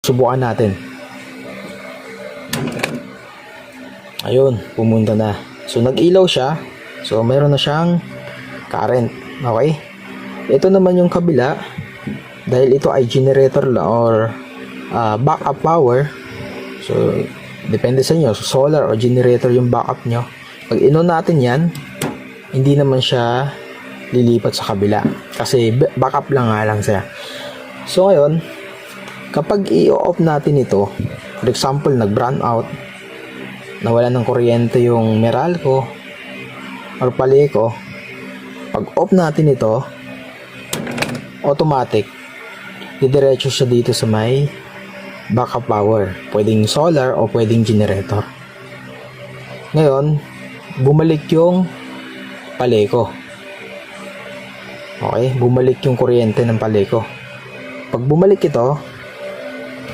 Subukan natin. Ayun, pumunta na. So nag-ilaw siya. So meron na siyang current. Okay? Ito naman yung kabila. Dahil ito ay generator lang or backup power. So depende sa inyo, solar o generator yung backup nyo. Pag in-on natin yan, hindi naman siya lilipat sa kabila kasi backup lang nga lang siya. So ngayon, kapag i-off natin ito, for example nag-brown out, nawala ng kuryente yung Meralco or Paleco, pag off natin ito, automatic didiretso siya dito sa may backup power. Pwedeng solar o pwedeng generator. Ngayon, bumalik yung Paleco. Okay, bumalik yung kuryente ng Paleco. Pag bumalik ito,